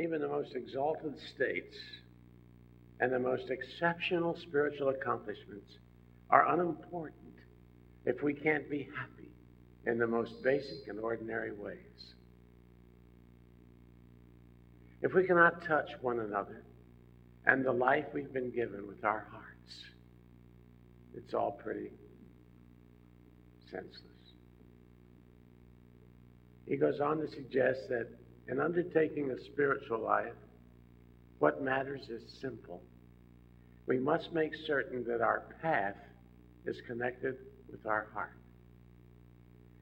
even the most exalted states and the most exceptional spiritual accomplishments are unimportant if we can't be happy in the most basic and ordinary ways. If we cannot touch one another and the life we've been given with our hearts, it's all pretty senseless. He goes on to suggest that in undertaking a spiritual life, what matters is simple. We must make certain that our path is connected with our heart.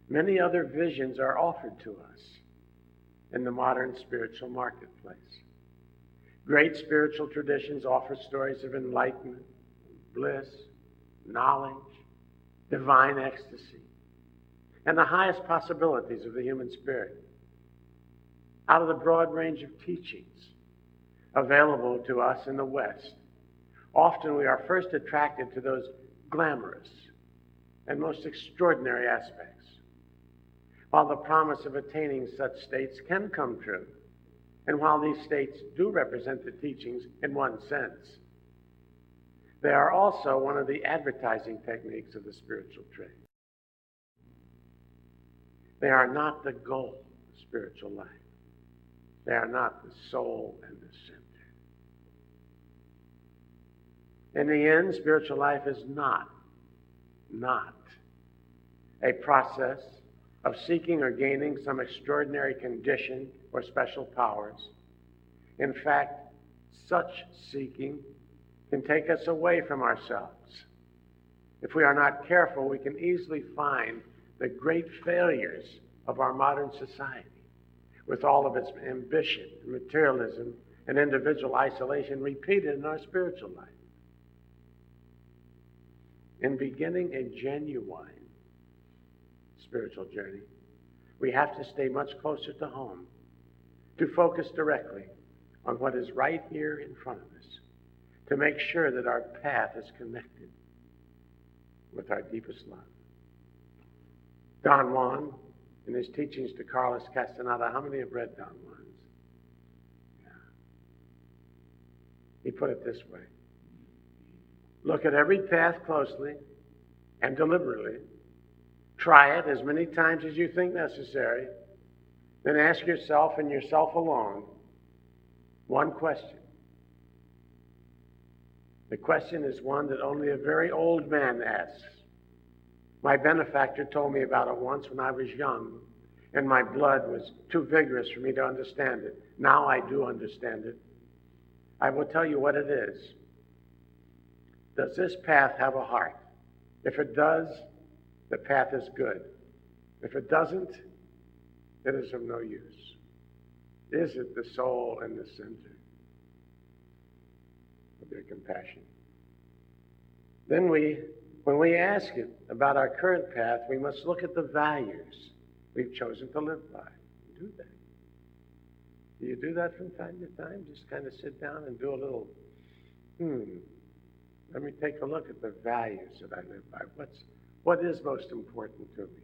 Many other visions are offered to us in the modern spiritual marketplace. Great spiritual traditions offer stories of enlightenment, bliss, knowledge, divine ecstasy, and the highest possibilities of the human spirit. Out of the broad range of teachings available to us in the West, often we are first attracted to those glamorous and most extraordinary aspects. While the promise of attaining such states can come true, and while these states do represent the teachings in one sense, they are also one of the advertising techniques of the spiritual trade. They are not the goal of spiritual life. They are not the soul and the center. In the end, spiritual life is not a process of seeking or gaining some extraordinary condition or special powers. In fact, such seeking can take us away from ourselves. If we are not careful, we can easily find the great failures of our modern society, with all of its ambition, materialism, and individual isolation repeated in our spiritual life. In beginning a genuine spiritual journey, we have to stay much closer to home, to focus directly on what is right here in front of us, to make sure that our path is connected with our deepest love. Don Juan, in his teachings to Carlos Castaneda, how many have read Don Juan's? Yeah. He put it this way: look at every path closely and deliberately. Try it as many times as you think necessary. Then ask yourself and yourself alone one question. The question is one that only a very old man asks. My benefactor told me about it once when I was young, and my blood was too vigorous for me to understand it. Now I do understand it. I will tell you what it is. Does this path have a heart? If it does, the path is good. If it doesn't, it is of no use. Is it the soul and the center of their compassion? Then when we ask it about our current path, we must look at the values we've chosen to live by. Do that. Do you do that from time to time? Just kind of sit down and do a little, let me take a look at the values that I live by. What is most important to me?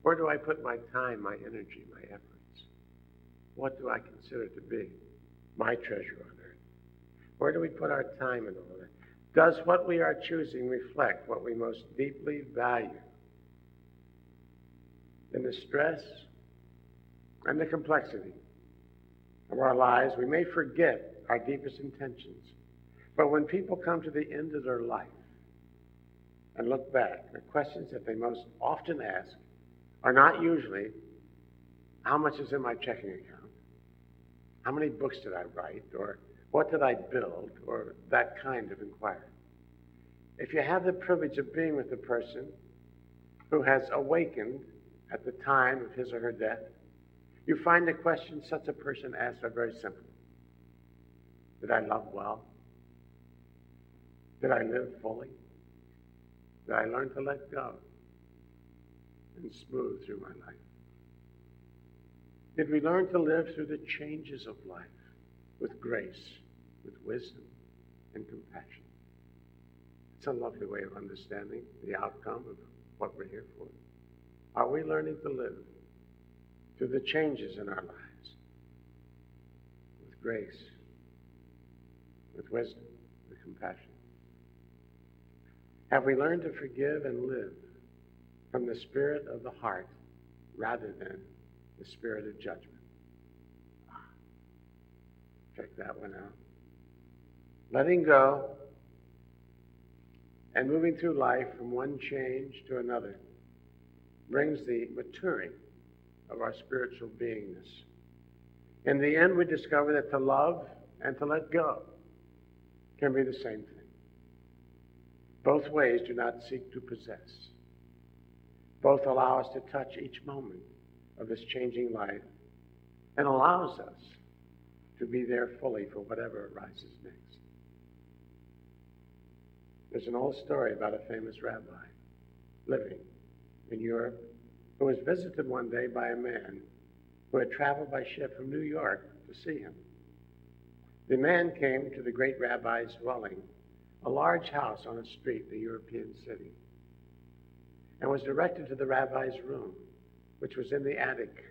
Where do I put my time, my energy, my efforts? What do I consider to be my treasure on earth? Where do we put our time and all that? Does what we are choosing reflect what we most deeply value? In the stress and the complexity of our lives, we may forget our deepest intentions. But when people come to the end of their life and look back, the questions that they most often ask are not usually, how much is in my checking account? How many books did I write? Or what did I build? Or that kind of inquiry. If you have the privilege of being with a person who has awakened at the time of his or her death, you find the questions such a person asks are very simple. Did I love well? Did I live fully? Did I learn to let go and smooth through my life? Did we learn to live through the changes of life with grace, with wisdom, and compassion? It's a lovely way of understanding the outcome of what we're here for. Are we learning to live through the changes in our lives with grace, with wisdom, with compassion? Have we learned to forgive and live from the spirit of the heart rather than the spirit of judgment? Check that one out. Letting go and moving through life from one change to another brings the maturing of our spiritual beingness. In the end, we discover that to love and to let go can be the same thing. Both ways do not seek to possess. Both allow us to touch each moment of this changing life and allows us to be there fully for whatever arises next. There's an old story about a famous rabbi living in Europe who was visited one day by a man who had traveled by ship from New York to see him. The man came to the great rabbi's dwelling, a large house on a street in a European city, and was directed to the rabbi's room, which was in the attic.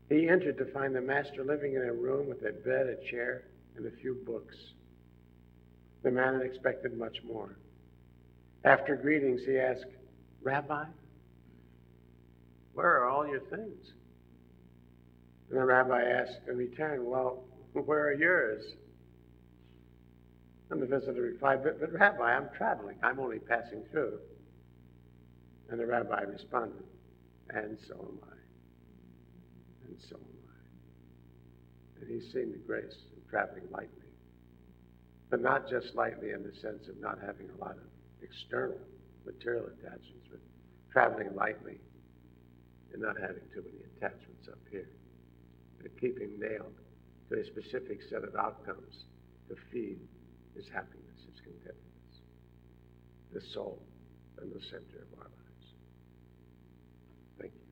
He entered to find the master living in a room with a bed, a chair, and a few books. The man had expected much more. After greetings, he asked, "Rabbi, where are all your things?" And the rabbi asked in return, "Well, where are yours?" And the visitor replied, but Rabbi, I'm traveling. I'm only passing through. And the rabbi responded, "And so am I. And so am I." And he's seen the grace of traveling lightly. But not just lightly in the sense of not having a lot of external material attachments, but traveling lightly and not having too many attachments up here. And keeping nailed to a specific set of outcomes to feed his happiness, his contentedness, the soul and the center of our lives. Thank you.